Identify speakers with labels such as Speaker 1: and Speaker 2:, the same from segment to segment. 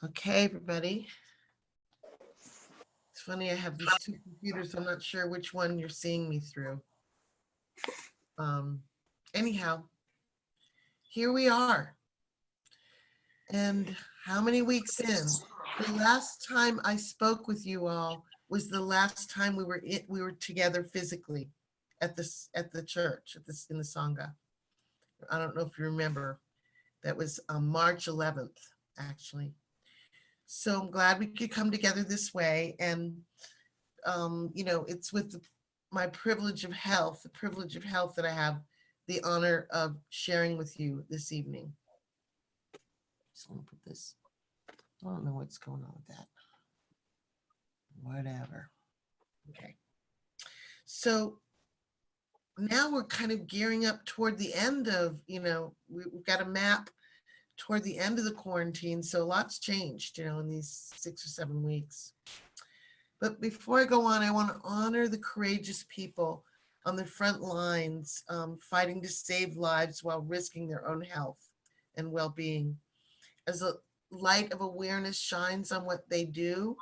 Speaker 1: Okay, everybody. It's funny, I have these two computers. I'm not sure which one you're seeing me through. Um, Anyhow, here we are. And how many weeks in? The last time I spoke with you all was the last time we were together physically at the church in the Sangha. I don't know if you remember. That was March 11th, actually. So I'm glad we could come together this way. And it's with my privilege of health, the privilege of health that I have the honor of sharing with you this evening. Just want to put this, I don't know what's going on with that. Whatever. Okay. So now we're kind of gearing up toward the end of, we've got a map toward the end of the quarantine. So lots changed, in these 6 or 7 weeks. But before I go on, I want to honor the courageous people on the front lines, fighting to save lives while risking their own health and well-being. As a light of awareness shines on what they do,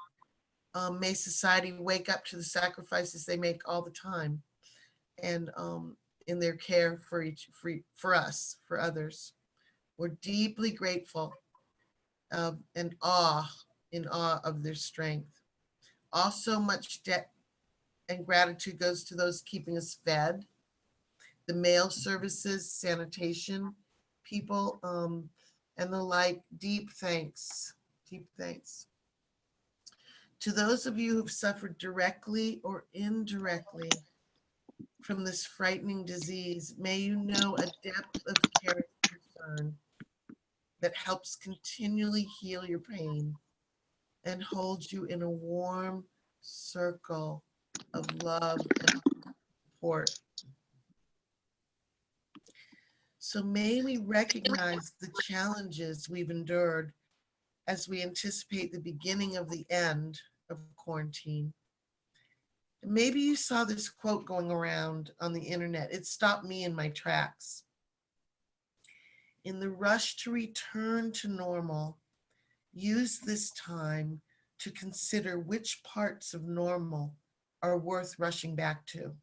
Speaker 1: may society wake up to the sacrifices they make all the time, and in their care for us, for others. We're deeply grateful and in awe of their strength. Also, much debt and gratitude goes to those keeping us fed, the mail services, sanitation people, and the like. Deep thanks. To those of you who've suffered directly or indirectly from this frightening disease, may you know a depth of care and concern that helps continually heal your pain and holds you in a warm circle of love and support. So may we recognize the challenges we've endured as we anticipate the beginning of the end of quarantine. Maybe you saw this quote going around on the internet. It stopped me in my tracks. In the rush to return to normal, use this time to consider which parts of normal are worth rushing back to.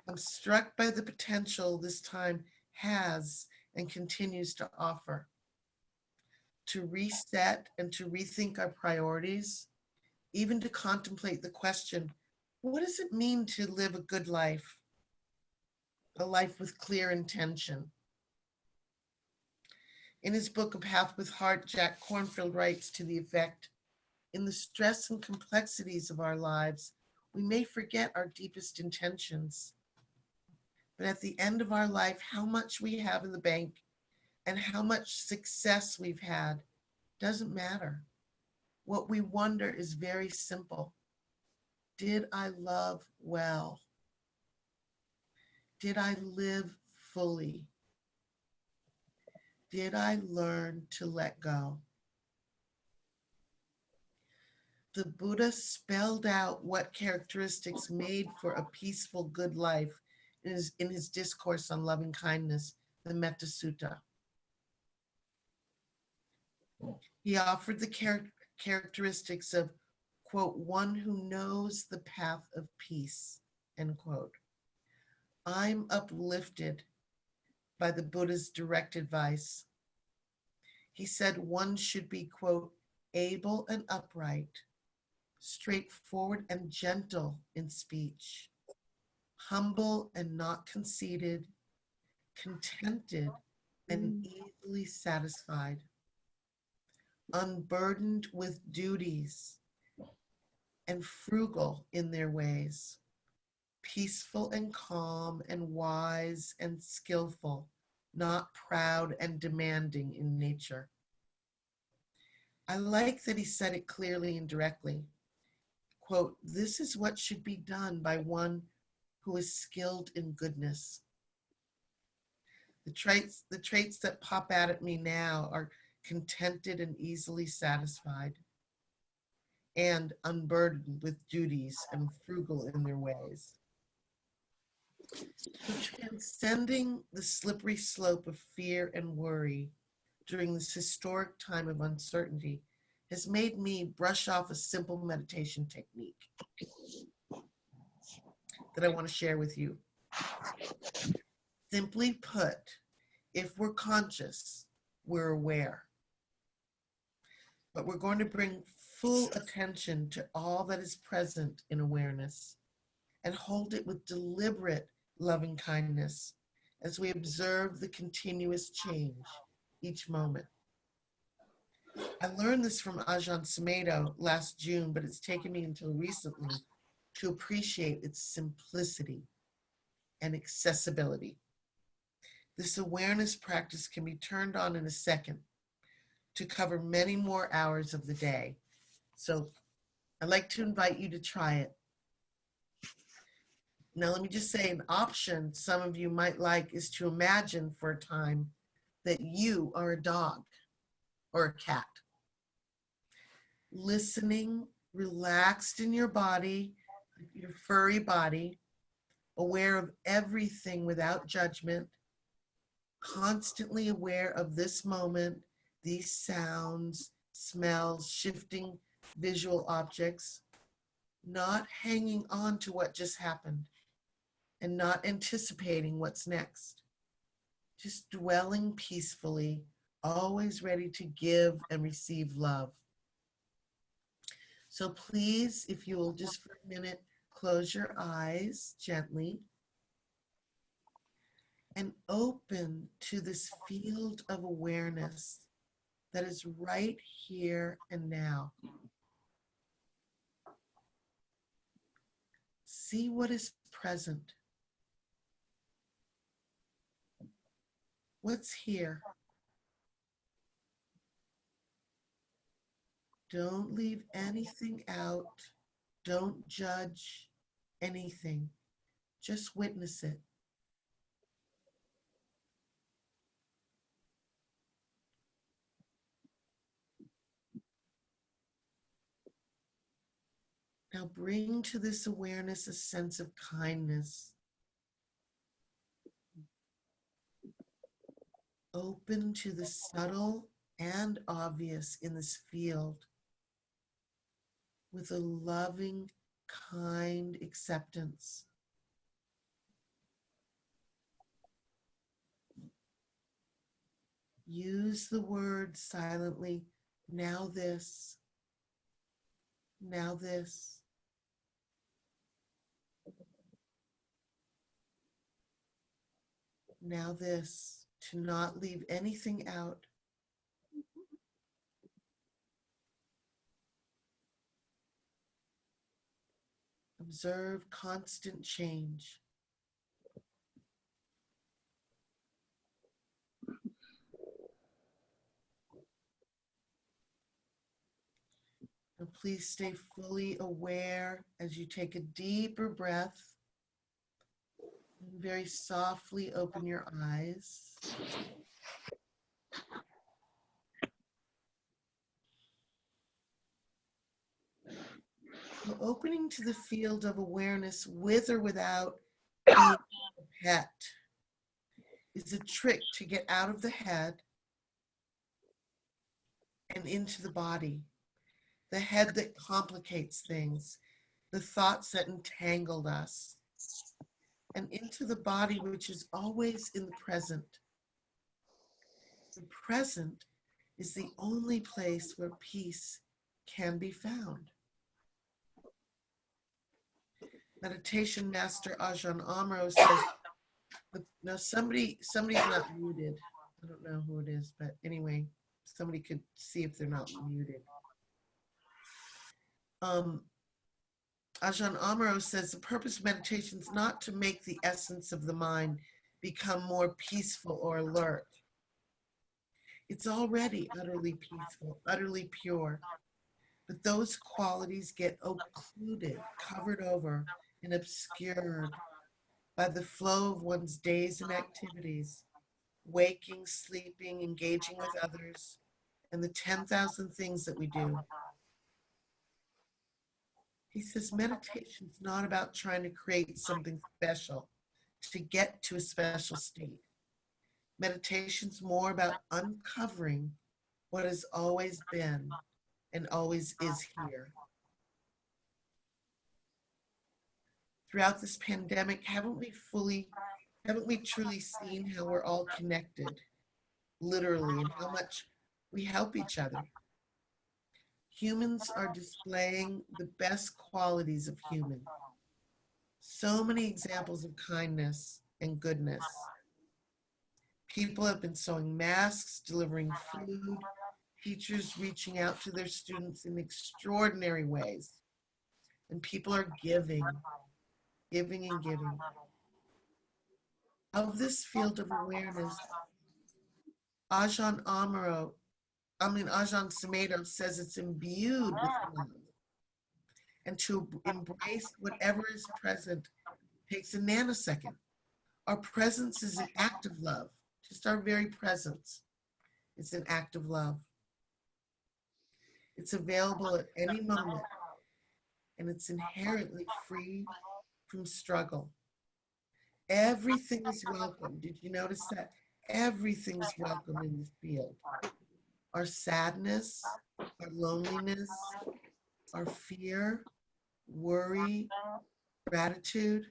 Speaker 1: I'm struck by the potential this time has and continues to offer to reset and to rethink our priorities, even to contemplate the question, what does it mean to live a good life, a life with clear intention? In his book, A Path with Heart, Jack Kornfield writes to the effect, in the stress and complexities of our lives, we may forget our deepest intentions. But at the end of our life, how much we have in the bank and how much success we've had doesn't matter. What we wonder is very simple. Did I love well? Did I live fully? Did I learn to let go? The Buddha spelled out what characteristics made for a peaceful, good life in his discourse on loving kindness, the Metta Sutta. He offered the characteristics of, quote, one who knows the path of peace, end quote. I'm uplifted by the Buddha's direct advice. He said one should be, quote, able and upright, straightforward and gentle in speech, humble and not conceited, contented and easily satisfied, unburdened with duties, and frugal in their ways, peaceful and calm and wise and skillful, not proud and demanding in nature. I like that he said it clearly and directly. Quote, this is what should be done by one who is skilled in goodness. The traits that pop out at me now are contented and easily satisfied, and unburdened with duties and frugal in their ways. So transcending the slippery slope of fear and worry, during this historic time of uncertainty has made me brush off a simple meditation technique that I want to share with you. Simply put, if we're conscious, we're aware. But we're going to bring full attention to all that is present in awareness and hold it with deliberate loving kindness as we observe the continuous change each moment. I learned this from Ajahn Sumedho last June, but it's taken me until recently to appreciate its simplicity and accessibility. This awareness practice can be turned on in a second to cover many more hours of the day. So I'd like to invite you to try it. Now, let me just say an option some of you might like is to imagine for a time that you are a dog or a cat. Listening, relaxed in your body, your furry body, aware of everything without judgment, constantly aware of this moment, these sounds, smells, shifting visual objects, not hanging on to what just happened and not anticipating what's next. Just dwelling peacefully, always ready to give and receive love. So please, if you will just for a minute, close your eyes gently and open to this field of awareness that is right here and now. See what is present. What's here? Don't leave anything out. Don't judge anything. Just witness it. Now bring to this awareness a sense of kindness. Open to the subtle and obvious in this field with a loving, kind acceptance. Use the word silently, now this, now this. Now this, to not leave anything out. Observe constant change. And please stay fully aware as you take a deeper breath. And very softly open your eyes. So opening to the field of awareness with or without being a pet is a trick to get out of the head and into the body. The head that complicates things, the thoughts that entangled us, and into the body which is always in the present. The present is the only place where peace can be found. Meditation master Ajahn Amaro says, now somebody's not muted. I don't know who it is, but anyway, somebody could see if they're not muted. Ajahn Amaro says the purpose of meditation is not to make the essence of the mind become more peaceful or alert. It's already utterly peaceful, utterly pure. But those qualities get occluded, covered over, and obscured by the flow of one's days and activities, waking, sleeping, engaging with others, and the 10,000 things that we do. He says meditation is not about trying to create something special, to get to a special state. Meditation's more about uncovering what has always been and always is here. Throughout this pandemic, haven't we truly seen how we're all connected, literally, and how much we help each other? Humans are displaying the best qualities of human. So many examples of kindness and goodness. People have been sewing masks, delivering food, teachers reaching out to their students in extraordinary ways. And people are giving and giving. Of this field of awareness, Ajahn Sumedho says it's imbued with love. And to embrace whatever is present takes a nanosecond. Our presence is an act of love. Just our very presence is an act of love. It's available at any moment, and it's inherently free from struggle. Everything is welcome. Did you notice that? Everything's welcome in this field. Our sadness, our loneliness, our fear, worry, gratitude.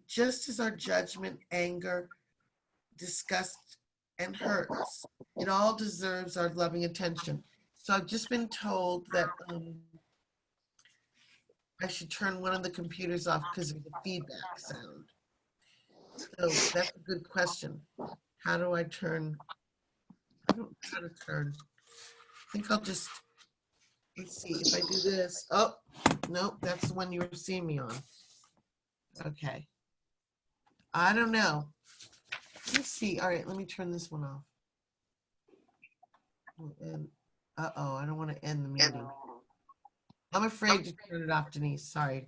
Speaker 1: Just as our judgment, anger, disgust, and hurts, it all deserves our loving attention. So I've just been told that I should turn one of the computers off because of the feedback sound. So that's a good question. How do I turn? I don't know how to turn. I think I'll just, let's see, if I do this. Oh, no, that's the one you were seeing me on. Okay. I don't know. Let's see. All right, let me turn this one off. And uh-oh, I don't want to end the meeting. I'm afraid to turn it off, Denise. Sorry.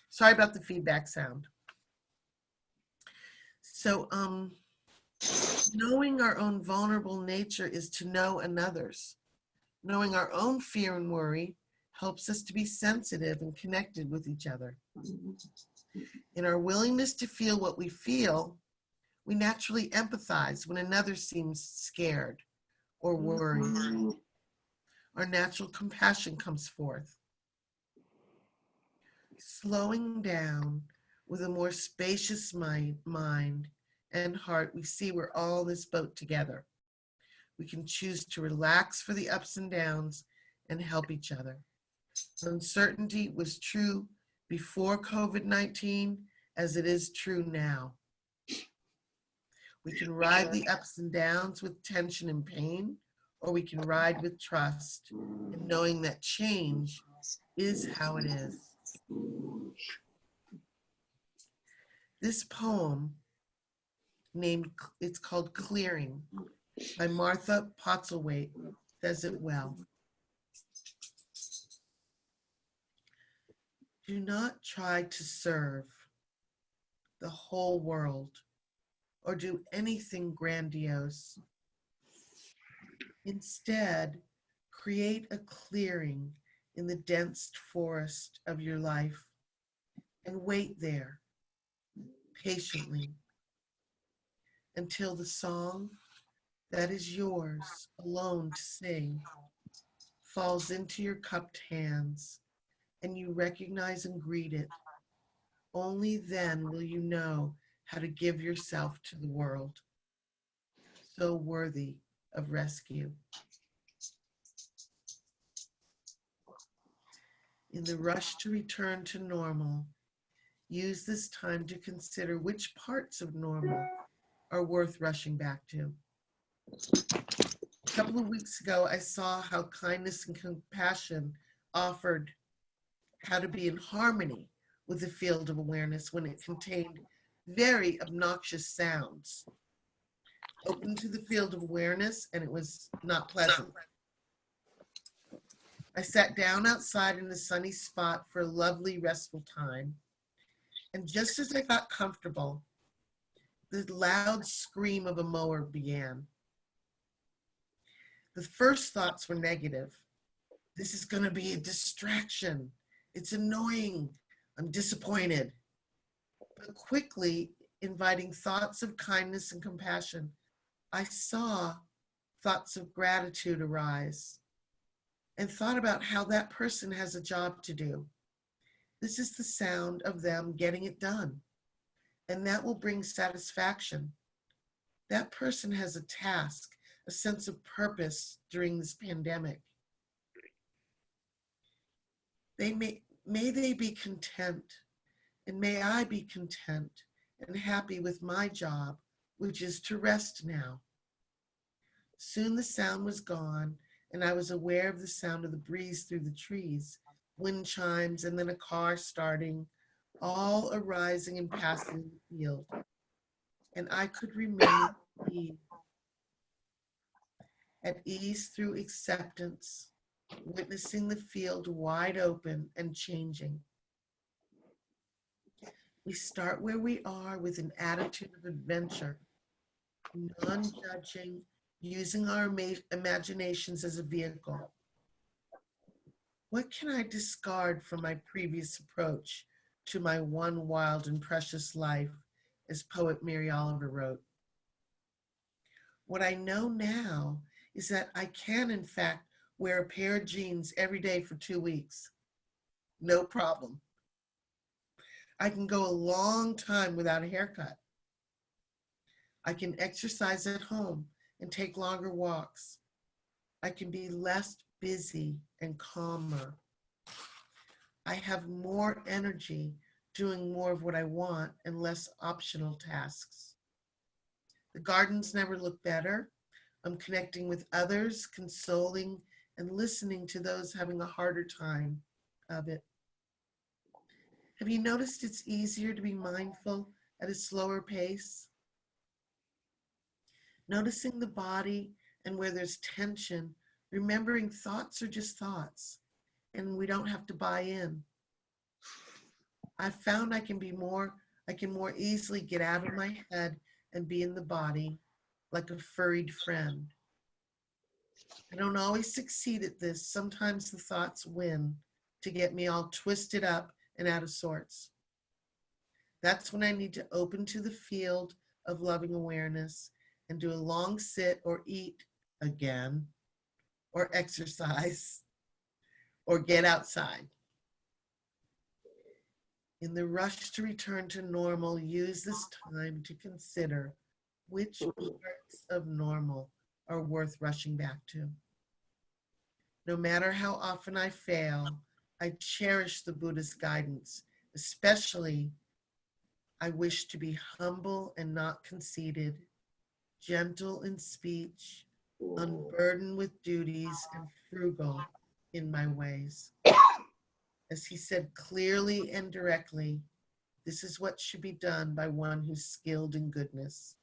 Speaker 1: Sorry about the feedback sound. So, knowing our own vulnerable nature is to know another's. Knowing our own fear and worry helps us to be sensitive and connected with each other. In our willingness to feel what we feel, we naturally empathize when another seems scared or worried. Our natural compassion comes forth. Slowing down with a more spacious mind and heart, we see we're all in this boat together. We can choose to relax for the ups and downs and help each other. Uncertainty was true before COVID-19 as it is true now. We can ride the ups and downs with tension and pain, or we can ride with trust and knowing that change is how it is. This poem, it's called Clearing by Martha Potzelwaite, says it well. Do not try to serve the whole world or do anything grandiose. Instead, create a clearing in the dense forest of your life and wait there patiently until the song that is yours alone to sing falls into your cupped hands and you recognize and greet it. Only then will you know how to give yourself to the world, so worthy of rescue. In the rush to return to normal, use this time to consider which parts of normal are worth rushing back to. A couple of weeks ago, I saw how kindness and compassion offered how to be in harmony with the field of awareness when it contained very obnoxious sounds. Open to the field of awareness, and it was not pleasant. I sat down outside in a sunny spot for a lovely, restful time. And just as I got comfortable, the loud scream of a mower began. The first thoughts were negative. This is going to be a distraction. It's annoying. I'm disappointed. but quickly inviting thoughts of kindness and compassion, I saw thoughts of gratitude arise and thought about how that person has a job to do. This is the sound of them getting it done, and that will bring satisfaction. That person has a task, a sense of purpose during this pandemic. May they be content, and may I be content and happy with my job, which is to rest now. Soon the sound was gone, and I was aware of the sound of the breeze through the trees, wind chimes, and then a car starting, all arising and passing the field. And I could remain at ease through acceptance, witnessing the field wide open and changing. We start where we are with an attitude of adventure, non-judging, using our imaginations as a vehicle. What can I discard from my previous approach to my one wild and precious life, as poet Mary Oliver wrote? What I know now is that I can, in fact, wear a pair of jeans every day for 2 weeks. No problem. I can go a long time without a haircut. I can exercise at home and take longer walks. I can be less busy and calmer. I have more energy doing more of what I want and less optional tasks. The gardens never look better. I'm connecting with others, consoling and listening to those having a harder time of it. Have you noticed it's easier to be mindful at a slower pace? Noticing the body and where there's tension, remembering thoughts are just thoughts and we don't have to buy in. I've found I can more easily get out of my head and be in the body like a furried friend. I don't always succeed at this. Sometimes the thoughts win to get me all twisted up and out of sorts. That's when I need to open to the field of loving awareness and do a long sit or eat again, or exercise, or get outside. In the rush to return to normal, use this time to consider which parts of normal are worth rushing back to. No matter how often I fail, I cherish the Buddhist guidance, especially I wish to be humble and not conceited, gentle in speech, unburdened with duties, and frugal in my ways. As he said clearly and directly, this is what should be done by one who's skilled in goodness.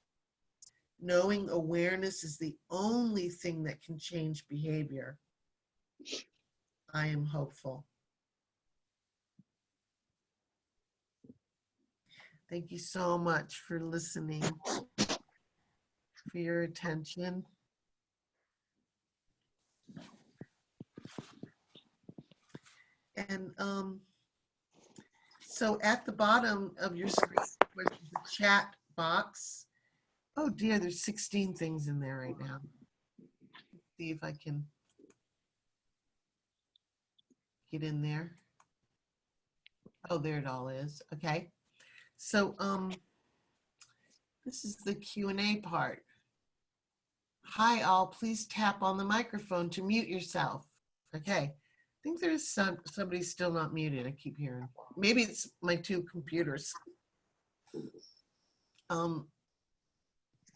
Speaker 1: Knowing awareness is the only thing that can change behavior. I am hopeful. Thank you so much for listening, for your attention. And so at the bottom of your screen, there's the chat box. Oh dear, there's 16 things in there right now. Let's see if I can get in there. Oh, there it all is. Okay. So this is the Q&A part. Hi all, please tap on the microphone to mute yourself. Okay. I think there's somebody still not muted. I keep hearing. Maybe it's my two computers.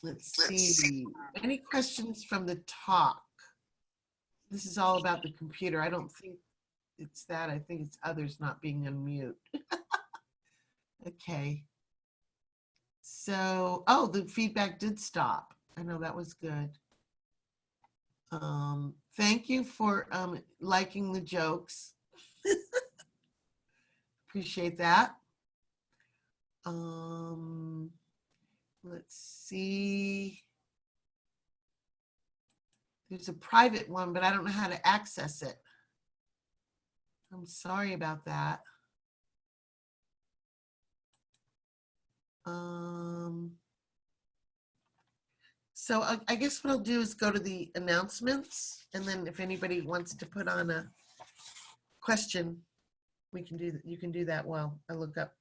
Speaker 1: Let's see. Any questions from the talk? This is all about the computer. I don't think it's that. I think it's others not being unmute. Okay. So, oh, the feedback did stop. I know that was good. Thank you for liking the jokes. Appreciate that. Let's see. There's a private one, but I don't know how to access it. I'm sorry about that. So I guess what I'll do is go to the announcements, and then if anybody wants to put on a question, we can do that. You can do that while I look up.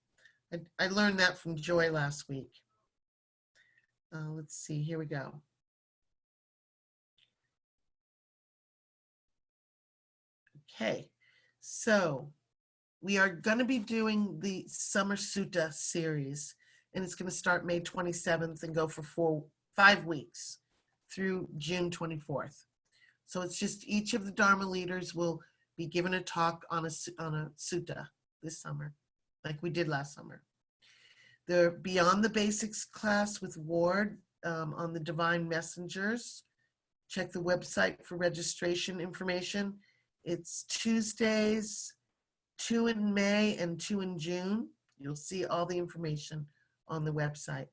Speaker 1: I learned that from Joy last week. Let's see, here we go. Okay, so we are going to be doing the Summer Sutta series, and it's going to start May 27th and go for 5 weeks through June 24th. So it's just each of the Dharma leaders will be given a talk on a sutta this summer, like we did last summer. The Beyond the Basics class with Ward on the Divine Messengers. Check the website for registration information. It's Tuesdays, 2 in May and 2 in June. You'll see all the information on the website.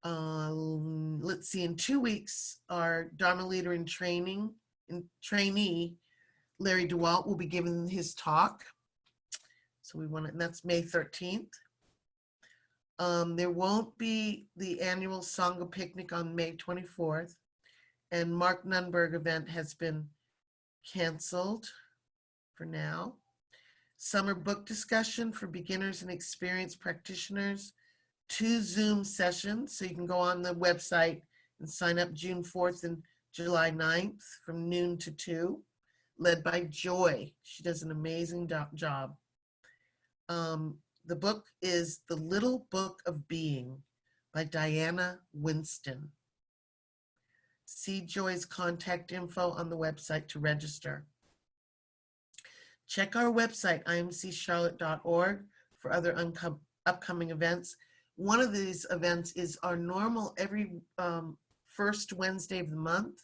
Speaker 1: Let's see, in 2 weeks, our Dharma leader in training, trainee, Larry DeWalt, will be giving his talk. So we want it, and that's May 13th. There won't be the annual Sangha picnic on May 24th, and Mark Nunberg event has been canceled for now. Summer book discussion for beginners and experienced practitioners. 2 Zoom sessions, so you can go on the website and sign up June 4th and July 9th from noon to 2, led by Joy. She does an amazing job. The book is The Little Book of Being by Diana Winston. See Joy's contact info on the website to register. Check our website, imccharlotte.org, for other upcoming events. One of these events is our normal every first Wednesday of the month.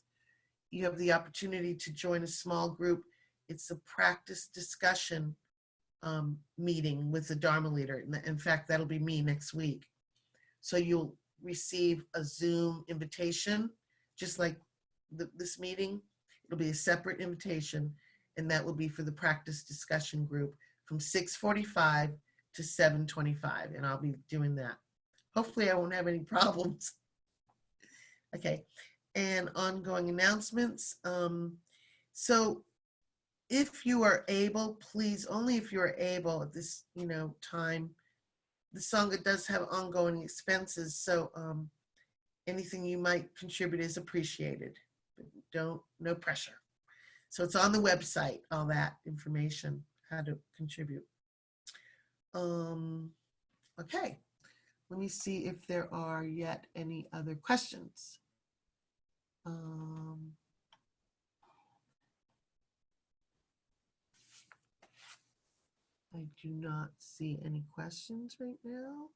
Speaker 1: You have the opportunity to join a small group. It's a practice discussion meeting with the Dharma leader. In fact, that'll be me next week. So you'll receive a Zoom invitation, just like this meeting. It'll be a separate invitation, and that will be for the practice discussion group from 6:45 to 7:25, and I'll be doing that. Hopefully I won't have any problems. Okay, and ongoing announcements. So if you are able, please, only if you are able at this time, the Sangha does have ongoing expenses, so anything you might contribute is appreciated, but no pressure. So it's on the website, all that information, how to contribute. Okay, let me see if there are yet any other questions. I do not see any questions right now.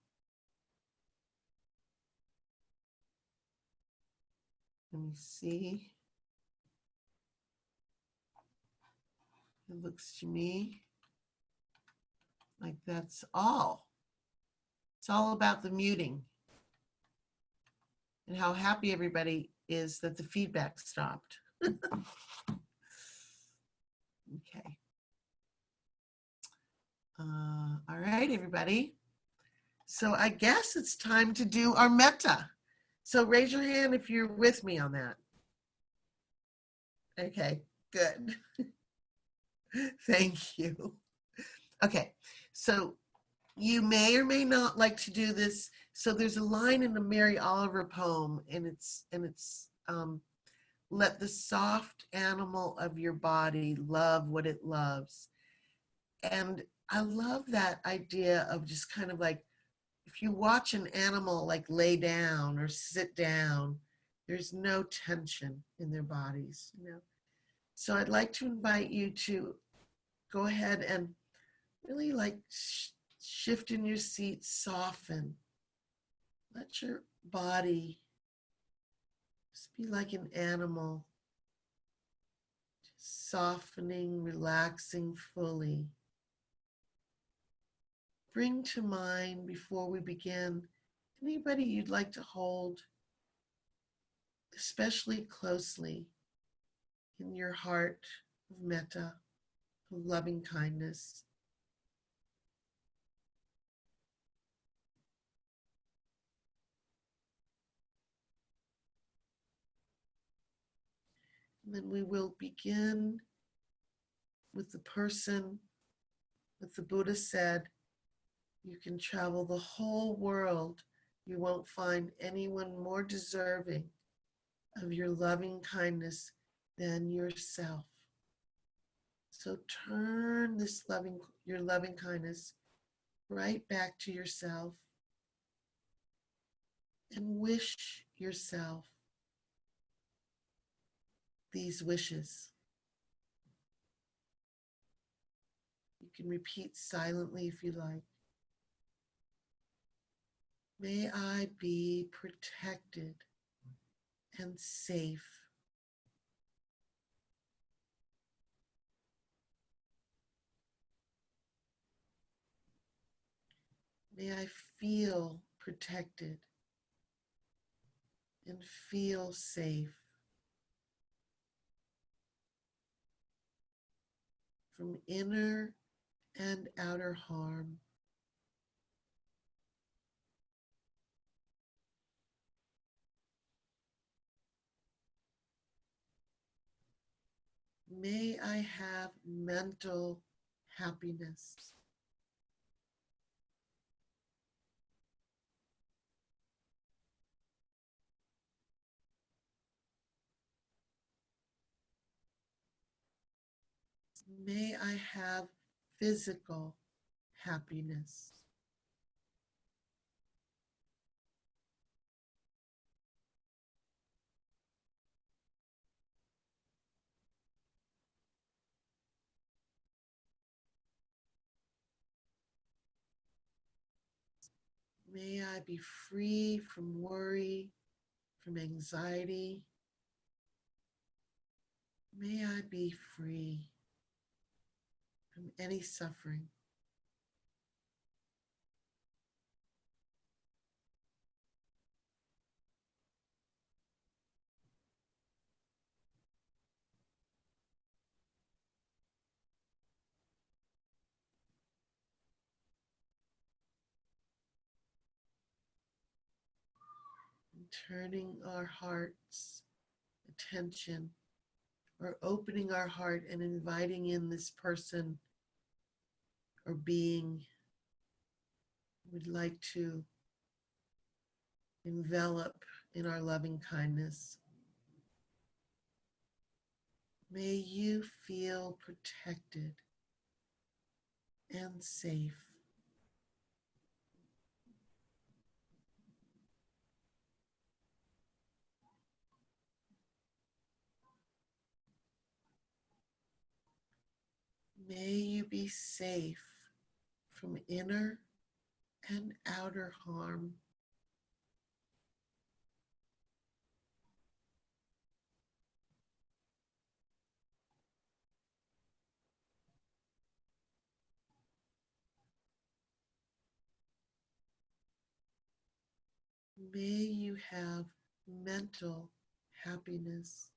Speaker 1: Let me see. It looks to me like that's all. It's all about the muting and how happy everybody is that the feedback stopped. Okay. All right, everybody. So I guess it's time to do our metta. So raise your hand if you're with me on that. Okay, good. Thank you. Okay, so you may or may not like to do this. So there's a line in the Mary Oliver poem, and it's let the soft animal of your body love what it loves. And I love that idea of just kind of like, if you watch an animal like lay down or sit down, there's no tension in their bodies, So I'd like to invite you to go ahead and really like shift in your seat, soften. Let your body just be like an animal, just softening, relaxing fully. Bring to mind, before we begin, anybody you'd like to hold especially closely in your heart of metta, of loving kindness. And then we will begin with the person that the Buddha said, you can travel the whole world. You won't find anyone more deserving of your loving kindness than yourself. So turn your loving kindness right back to yourself and wish yourself these wishes. You can repeat silently if you like. May I be protected and safe. May I feel protected and feel safe from inner and outer harm. May I have mental happiness. May I have physical happiness. May I be free from worry, from anxiety. May I be free from any suffering. And turning our hearts, attention, or opening our heart and inviting in this person or being we'd like to envelop in our loving kindness. May you feel protected and safe. May you be safe from inner and outer harm. May you have mental happiness.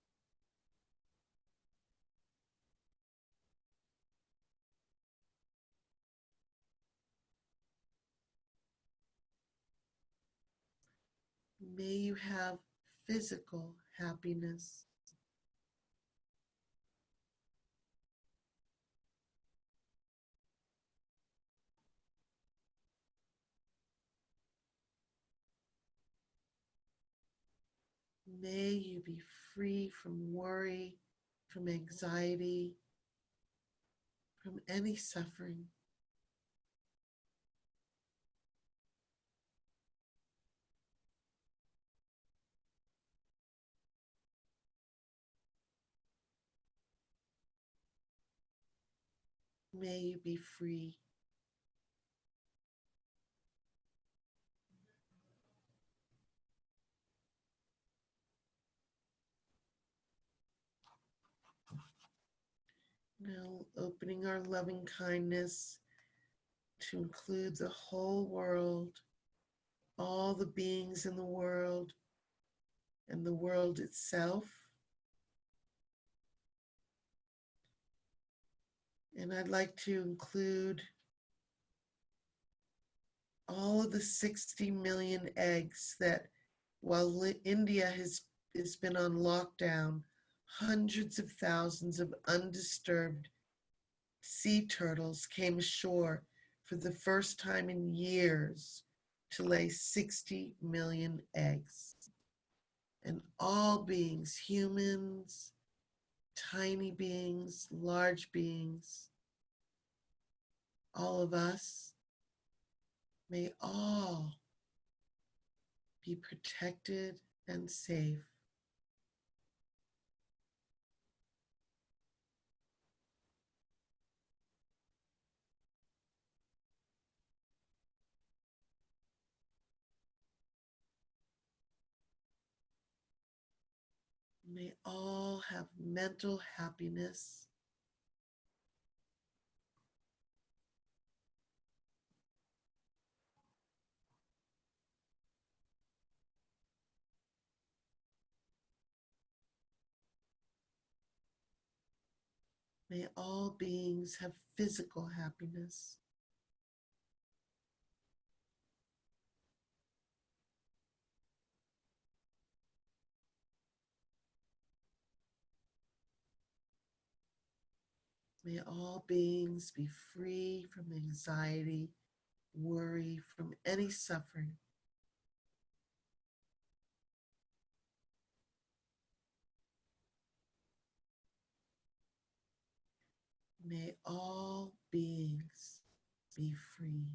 Speaker 1: May you have physical happiness. May you be free from worry, from anxiety, from any suffering. May you be free. Now opening our loving kindness to include the whole world, all the beings in the world, and the world itself. And I'd like to include all of the 60 million eggs that while India has been on lockdown, hundreds of thousands of undisturbed sea turtles came ashore for the first time in years to lay 60 million eggs. And all beings, humans, tiny beings, large beings, all of us, may all be protected and safe. May all have mental happiness. May all beings have physical happiness. May all beings be free from anxiety, worry, from any suffering. May all beings be free.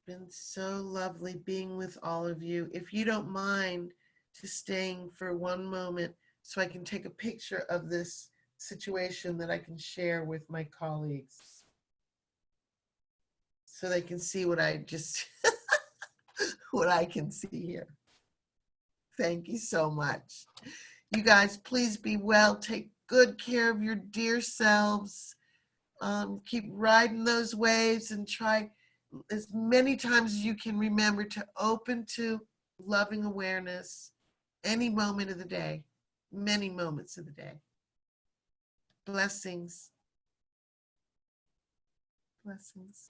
Speaker 1: Been so lovely being with all of you. If you don't mind just staying for one moment so I can take a picture of this situation that I can share with my colleagues so they can see what I just, what I can see here. Thank you so much. You guys, please be well. Take good care of your dear selves. Keep riding those waves and try as many times as you can remember to open to loving awareness any moment of the day, many moments of the day. Blessings. Blessings.